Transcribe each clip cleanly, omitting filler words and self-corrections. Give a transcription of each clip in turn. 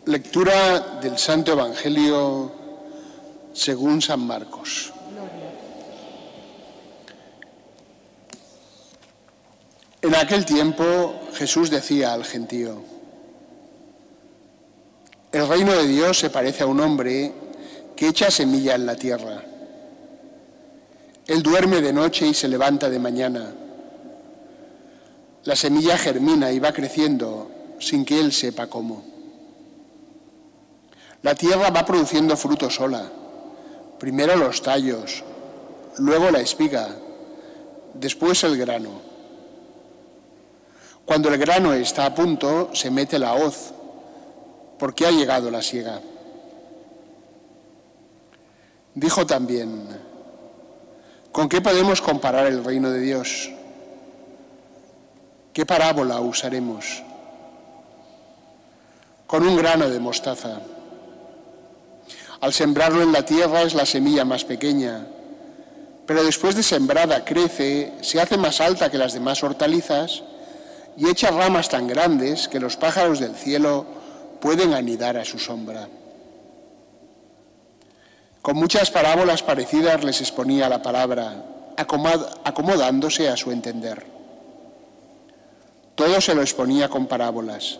Lectura del Santo Evangelio según San Marcos. En aquel tiempo Jesús decía al gentío: el reino de Dios se parece a un hombre que echa semilla en la tierra. Él duerme de noche y se levanta de mañana. La semilla germina y va creciendo sin que él sepa cómo. La tierra va produciendo fruto sola, primero los tallos, luego la espiga, después el grano. Cuando el grano está a punto, se mete la hoz, porque ha llegado la siega. Dijo también: ¿con qué podemos comparar el reino de Dios? ¿Qué parábola usaremos? Con un grano de mostaza. Al sembrarlo en la tierra es la semilla más pequeña, pero después de sembrada crece, se hace más alta que las demás hortalizas y echa ramas tan grandes que los pájaros del cielo pueden anidar a su sombra. Con muchas parábolas parecidas les exponía la palabra, acomodándose a su entender. Todo se lo exponía con parábolas,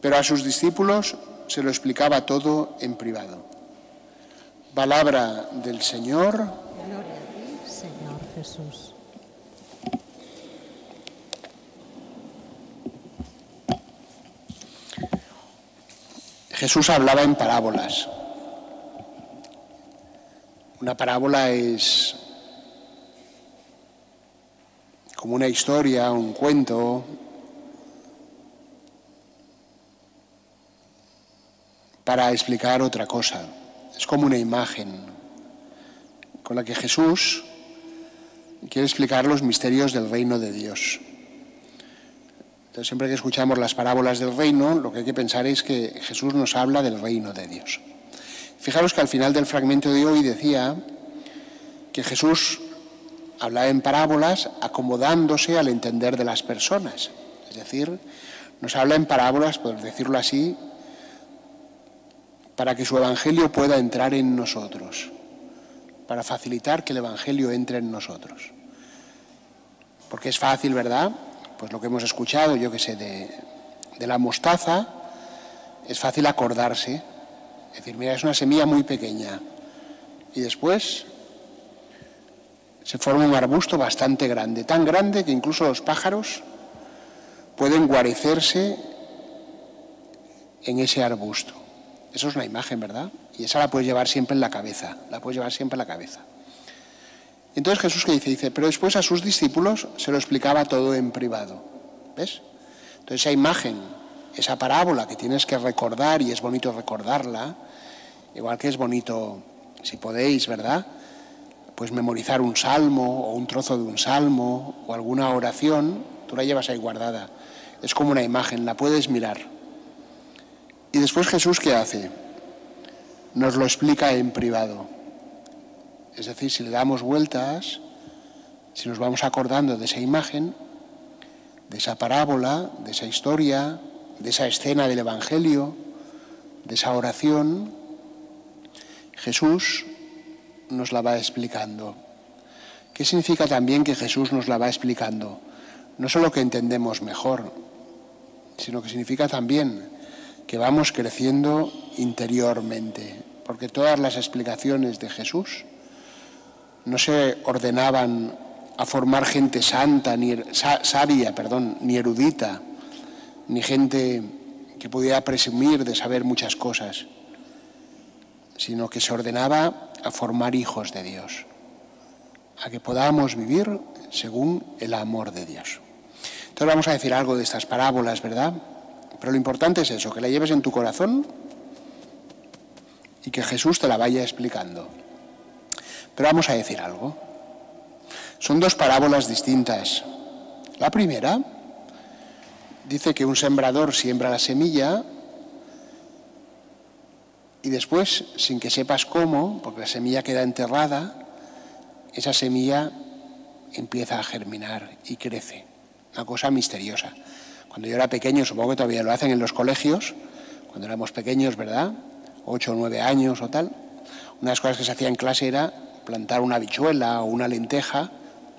pero a sus discípulos se lo explicaba todo en privado. Palabra del Señor. Gloria a ti, Señor Jesús. Jesús hablaba en parábolas. Una parábola es como una historia, un cuento, para explicar otra cosa. Es como una imagen con la que Jesús quiere explicar los misterios del reino de Dios. Entonces, siempre que escuchamos las parábolas del reino, lo que hay que pensar es que Jesús nos habla del reino de Dios. Fijaros que al final del fragmento de hoy decía que Jesús hablaba en parábolas acomodándose al entender de las personas. Es decir, nos habla en parábolas, por decirlo así, para que su evangelio pueda entrar en nosotros, para facilitar que el evangelio entre en nosotros. Porque es fácil, ¿verdad? Pues lo que hemos escuchado, yo que sé, de la mostaza, es fácil acordarse. Es decir, mira, es una semilla muy pequeña y después se forma un arbusto bastante grande, tan grande que incluso los pájaros pueden guarecerse en ese arbusto. Eso es una imagen, ¿verdad? Y esa la puedes llevar siempre en la cabeza, Entonces Jesús, ¿qué dice? Dice, pero después a sus discípulos se lo explicaba todo en privado. ¿Ves? Entonces esa imagen, esa parábola que tienes que recordar, y es bonito recordarla, igual que es bonito, si podéis, ¿verdad?, pues memorizar un salmo o un trozo de un salmo o alguna oración, tú la llevas ahí guardada. Es como una imagen, la puedes mirar. Y después Jesús, ¿qué hace? Nos lo explica en privado. Es decir, si le damos vueltas, si nos vamos acordando de esa imagen, de esa parábola, de esa historia, de esa escena del Evangelio, de esa oración, Jesús nos la va explicando. ¿Qué significa también que Jesús nos la va explicando? No solo que entendemos mejor, sino que significa también que vamos creciendo interiormente, porque todas las explicaciones de Jesús no se ordenaban a formar gente santa, sabia, ni erudita, ni gente que pudiera presumir de saber muchas cosas, sino que se ordenaba a formar hijos de Dios, a que podamos vivir según el amor de Dios. Entonces vamos a decir algo de estas parábolas, ¿verdad? Pero lo importante es eso, que la lleves en tu corazón y que Jesús te la vaya explicando. Pero vamos a decir algo. Son dos parábolas distintas. La primera dice que un sembrador siembra la semilla y después, sin que sepas cómo, porque la semilla queda enterrada, esa semilla empieza a germinar y crece. Una cosa misteriosa. Cuando yo era pequeño, supongo que todavía lo hacen en los colegios, cuando éramos pequeños, ¿verdad? 8 o 9 años o tal. Una de las cosas que se hacía en clase era plantar una habichuela o una lenteja.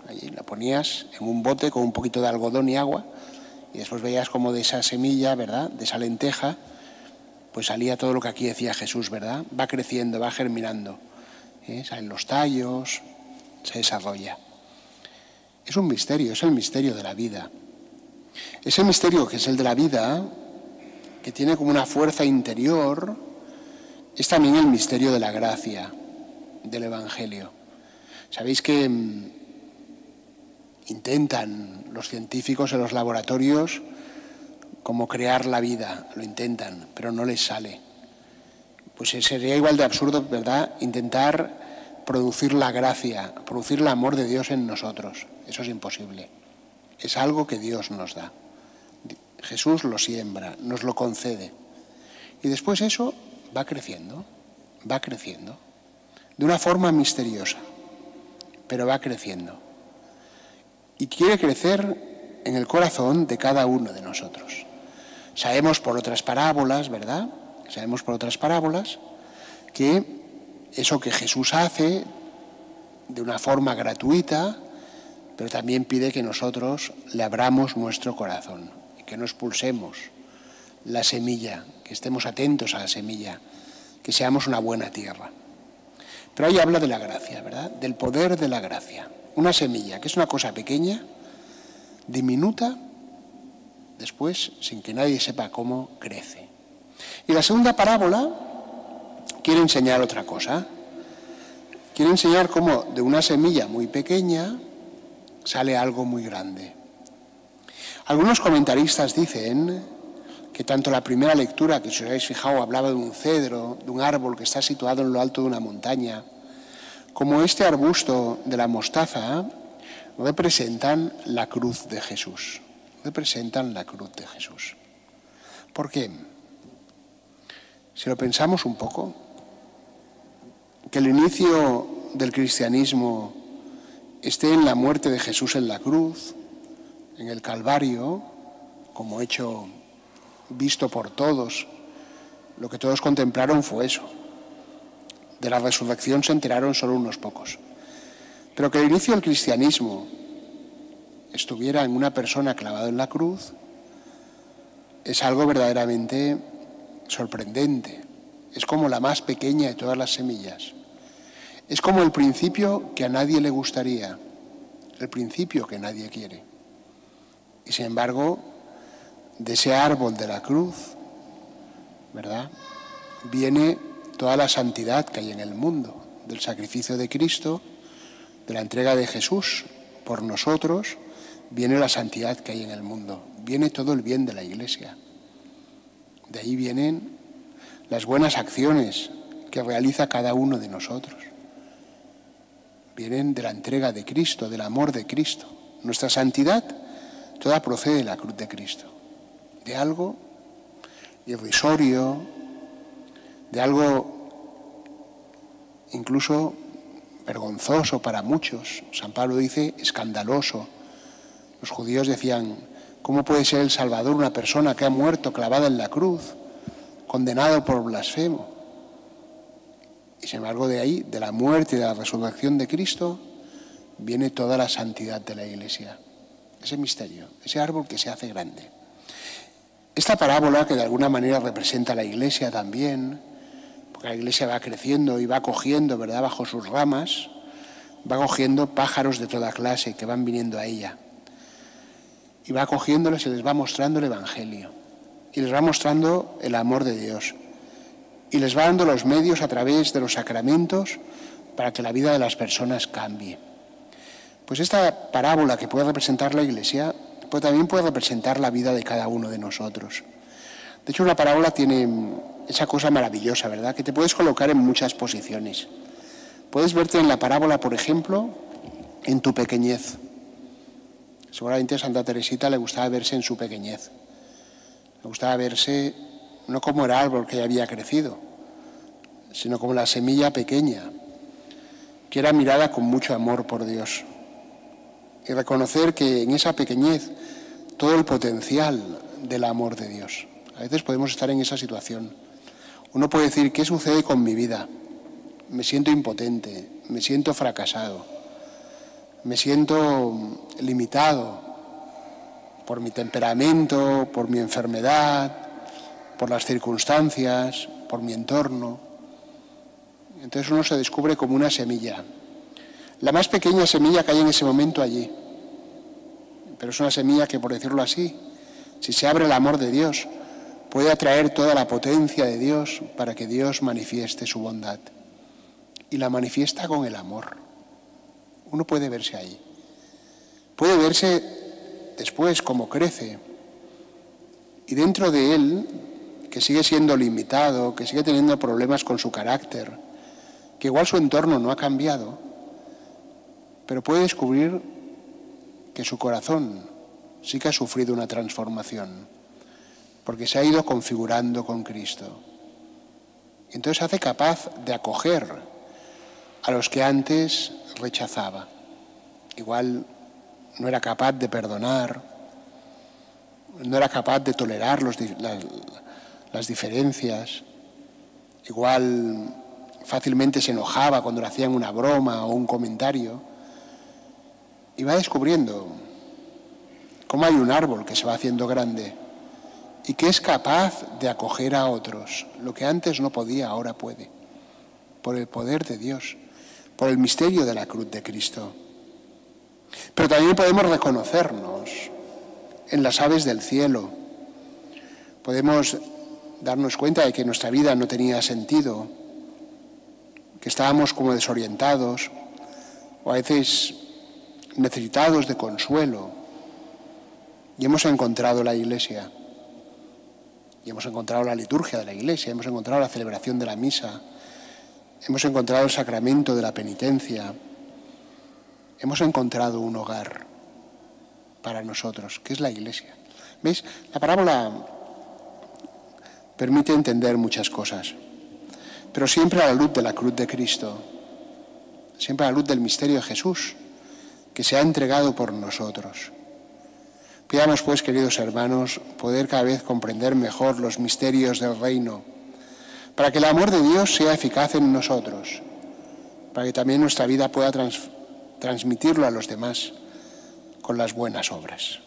Allí la ponías en un bote con un poquito de algodón y agua y después veías como de esa semilla, ¿verdad?, de esa lenteja, pues salía todo lo que aquí decía Jesús, ¿verdad? Va creciendo, va germinando, salen los tallos, se desarrolla. Es un misterio, es el misterio de la vida. Ese misterio que es el de la vida, que tiene como una fuerza interior, es también el misterio de la gracia, del Evangelio. Sabéis que intentan los científicos en los laboratorios como crear la vida, lo intentan, pero no les sale. Pues sería igual de absurdo, ¿verdad?, intentar producir la gracia, producir el amor de Dios en nosotros. Eso es imposible. Es algo que Dios nos da. Jesús lo siembra, nos lo concede. Y después eso va creciendo, de una forma misteriosa, pero va creciendo. Y quiere crecer en el corazón de cada uno de nosotros. Sabemos por otras parábolas, ¿verdad? Sabemos por otras parábolas que eso que Jesús hace de una forma gratuita, pero también pide que nosotros le abramos nuestro corazón y que no expulsemos la semilla, que estemos atentos a la semilla, que seamos una buena tierra. Pero ahí habla de la gracia, ¿verdad? Del poder de la gracia. Una semilla, que es una cosa pequeña, diminuta, después, sin que nadie sepa cómo, crece. Y la segunda parábola quiere enseñar otra cosa. Quiere enseñar cómo de una semilla muy pequeña sale algo muy grande. Algunos comentaristas dicen que tanto la primera lectura, que si os habéis fijado hablaba de un cedro, de un árbol que está situado en lo alto de una montaña, como este arbusto de la mostaza, representan la cruz de Jesús. Representan la cruz de Jesús. ¿Por qué? Si lo pensamos un poco, que el inicio del cristianismo esté en la muerte de Jesús en la cruz, en el Calvario, como hecho visto por todos, lo que todos contemplaron fue eso. De la resurrección se enteraron solo unos pocos. Pero que el inicio del cristianismo estuviera en una persona clavada en la cruz es algo verdaderamente sorprendente. Es como la más pequeña de todas las semillas. Es como el principio que a nadie le gustaría, el principio que nadie quiere. Y sin embargo, de ese árbol de la cruz, ¿verdad?, viene toda la santidad que hay en el mundo, del sacrificio de Cristo, de la entrega de Jesús por nosotros, viene la santidad que hay en el mundo, viene todo el bien de la Iglesia. De ahí vienen las buenas acciones que realiza cada uno de nosotros. Vienen de la entrega de Cristo, del amor de Cristo. Nuestra santidad toda procede de la cruz de Cristo, de algo irrisorio, de algo incluso vergonzoso para muchos. San Pablo dice escandaloso. Los judíos decían, ¿cómo puede ser el Salvador una persona que ha muerto clavada en la cruz, condenado por blasfemo? Y sin embargo de ahí, de la muerte y de la resurrección de Cristo, viene toda la santidad de la Iglesia. Ese misterio, ese árbol que se hace grande. Esta parábola, que de alguna manera representa a la Iglesia también, porque la Iglesia va creciendo y va cogiendo, ¿verdad?, bajo sus ramas, va cogiendo pájaros de toda clase que van viniendo a ella. Y va cogiéndoles y les va mostrando el Evangelio. Y les va mostrando el amor de Dios. Y les va dando los medios a través de los sacramentos para que la vida de las personas cambie. Pues esta parábola que puede representar la Iglesia, pues también puede representar la vida de cada uno de nosotros. De hecho, una parábola tiene esa cosa maravillosa, ¿verdad?, que te puedes colocar en muchas posiciones. Puedes verte en la parábola, por ejemplo, en tu pequeñez. Seguramente a Santa Teresita le gustaba verse en su pequeñez. Le gustaba verse no como el árbol que ya había crecido, sino como la semilla pequeña, que era mirada con mucho amor por Dios. Y reconocer que en esa pequeñez todo el potencial del amor de Dios. A veces podemos estar en esa situación. Uno puede decir, ¿qué sucede con mi vida? Me siento impotente, me siento fracasado, me siento limitado por mi temperamento, por mi enfermedad, por las circunstancias, por mi entorno. Entonces uno se descubre como una semilla. La más pequeña semilla que hay en ese momento allí. Pero es una semilla que, por decirlo así, si se abre el amor de Dios, puede atraer toda la potencia de Dios para que Dios manifieste su bondad. Y la manifiesta con el amor. Uno puede verse ahí. Puede verse después como crece. Y dentro de él, que sigue siendo limitado, que sigue teniendo problemas con su carácter, que igual su entorno no ha cambiado, pero puede descubrir que su corazón sí que ha sufrido una transformación, porque se ha ido configurando con Cristo. Entonces se hace capaz de acoger a los que antes rechazaba. Igual no era capaz de perdonar, no era capaz de tolerar las diferencias, igual fácilmente se enojaba cuando le hacían una broma o un comentario, y va descubriendo cómo hay un árbol que se va haciendo grande y que es capaz de acoger a otros. Lo que antes no podía, ahora puede, por el poder de Dios, por el misterio de la cruz de Cristo. Pero también podemos reconocernos en las aves del cielo. Podemos darnos cuenta de que nuestra vida no tenía sentido, que estábamos como desorientados o a veces necesitados de consuelo, y hemos encontrado la Iglesia, y hemos encontrado la liturgia de la Iglesia, hemos encontrado la celebración de la misa, hemos encontrado el sacramento de la penitencia, hemos encontrado un hogar para nosotros, que es la Iglesia. ¿Veis? La parábola permite entender muchas cosas, pero siempre a la luz de la cruz de Cristo, siempre a la luz del misterio de Jesús, que se ha entregado por nosotros. Pidamos, pues, queridos hermanos, poder cada vez comprender mejor los misterios del reino, para que el amor de Dios sea eficaz en nosotros, para que también nuestra vida pueda transmitirlo a los demás con las buenas obras.